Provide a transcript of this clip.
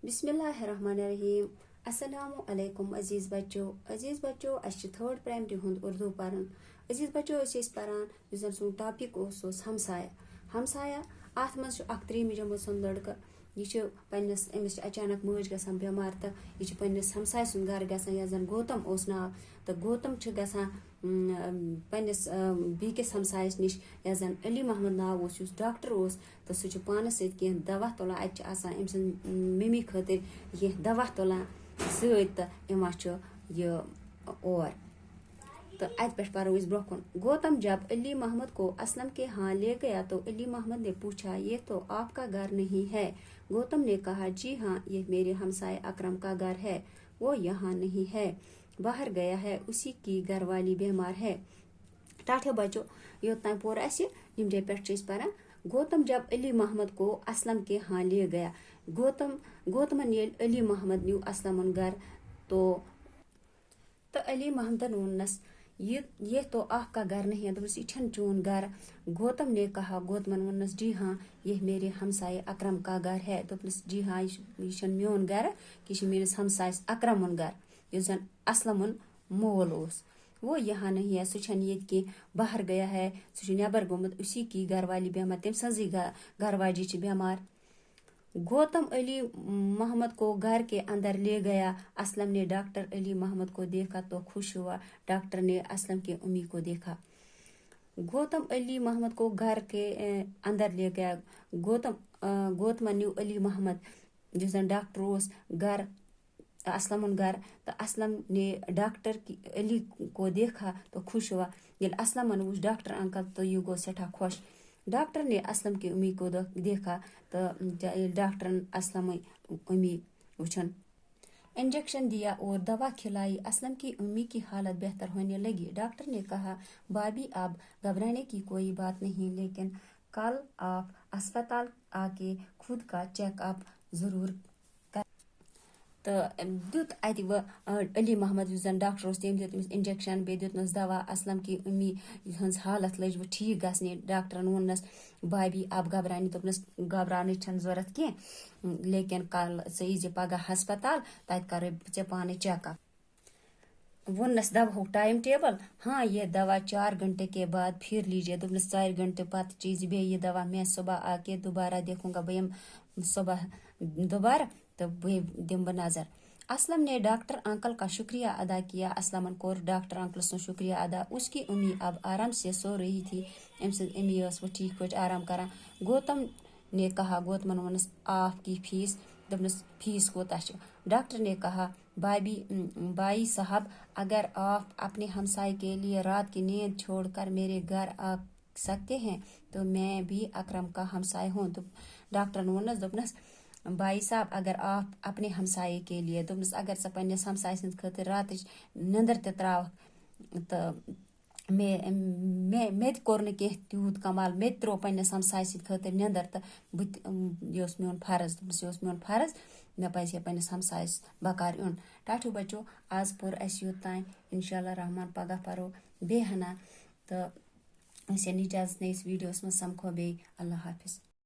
बिस्मिल्लाहिर्रहमानिर्रहीम। अस्सलामु अलैकुम अजीज बच्चों अच्छे थर्ड प्राइमरी हुंद उर्दू परन। अजीज बच्चों परान जन सो टॉपिक हमसाया अत मज त्रीम जमात सुन लड़का यह अमिस अचानक मज गसान बेमार तो यह पन्निस हमसाय सुन घर गसान यस जन गौतम ओस नाव तो गौतम गसान पन्निस बीकिस हमसायस निश यस जन अली मोहम्मद नाव ओस युस डॉक्टर ओस तो सह पानस सत कह दवा तुलान अत अम सद मम्मी खातिर कह दवा तुलान सत तो यह यह और तो अत पे परो ब्रोह गौतम जब अली मोहम्मद को असलम के यहाँ ले गया तो अली मोहम्मद ने पूछा ये तो आपका घर नहीं है। गौतम ने कहा जी हाँ ये मेरे हमसाए अकरम का घर है, वो यहाँ नहीं है, बाहर गया है, उसी की घरवाली बीमार है। टाठे बच्चों योतान पोर निमजे पे परान गौतम जब अली मोहम्मद को असलम के यहाँ ले गया गौतमन ये अली मोहम्मद न्यू असलमन घर तो अली मोहम्मदन वनस ये तो आपका घर नहीं है, दोस्त ये चून घर। गौतम ने कहा गौतमन वनस जी हाँ ये मेरे हमसाए अकरम का घर है। दोपनस जी हाँ यह मोन घर कि मेरिस हमसाय अकरमन घर इस जन असलमन मोल ओस वो यहाँ नहीं है, सह ये बाहर गया है, सह नबर गोमुत, उसी की घरवाली बीमार, तम सजी घरवाली बीमार। गौतम अली मोहम्मद को घर के अंदर ले गया। असलम ने डॉक्टर अली मोहम्मद को देखा तो खुश हुआ। डॉक्टर ने असलम के उम्मी को देखा। गौतम अली मोहम्मद को घर के अंदर ले गया। गौतम न्यू अली मोहम्मद जिस डॉक्टर उस घर असलम घर तो असलम ने डॉक्टर की अली को देखा तो खुश हुआ। ये असलम वुच डॉक्टर अंकल तो यह गो सठा खुश। डॉक्टर ने असलम की उम्मी को देखा तो डॉक्टर असलम उम्मी वुचन इंजेक्शन दिया और दवा खिलाई। असलम की उम्मी की हालत बेहतर होने लगी। डॉक्टर ने कहा भाभी आप घबराने की कोई बात नहीं, लेकिन कल आप अस्पताल आके खुद का चेकअप जरूर तो दुत अत अली मोहम्मद जन डॉक्टर तम दिस इंजेक्शन बे दिस दवा। असलम की उम्मी हज हालत लज वो ठीक गसने। डॉक्टरन वोनस भाभी आप घबराने दोपनस घबराने जरूरत कह, लेकिन कल ज पगह हस्पताल तत कर ऐ पाने चेकअप। वोनस दवा टाइम टेबल हाँ ये दवा 4 घंटे के बाद फिर लीजिए। दोपनस 4 घंटे बाद चीज बे ये दवा मैं सुबह आके दोबारा देखूंगा, बम सुबह दोबारा तो दिम नजर। असलम ने डॉक्टर अंकल का शुक्रिया अदा किया। असलमन कोर डॉक्टर अंकल सो शुक्रिया अदा। उसकी उम्मी अब आराम से सो रही थी। अम्मी वो ठीक पे आराम करा। गौतम ने कहा गौतमन वनस आपकी फीस, दोपनस फीस कोता। डॉक्टर ने कहा भाई साहब अगर आप अपने हमसाए के लिए रात की नींद छोड़कर मेरे घर आ सकते हैं तो मैं भी अकरम का हमसाए हूँ। तो डॉक्टर वनस दोपनस भाई साहब अगर आप अपने हमसाए के लिए दोपनस अगर सा पन्निस हमसाए सद खातिर रात नंदर त्राव तो मे कोर न कह तूत कमाल, मे त्रो पन्निस हमसाए सद खातिर नंदर तो यह मोन फर्ज, यह मोन फर्ज, मे पजे पन्निस हमसायस बकार उन। टाठू बच्चों आज पोर योतान, इंशाल्लाह रहमान पगह परो बेहना तो इजाजत नईस वीडियोस में समखो बे। अल्लाह हाफिज।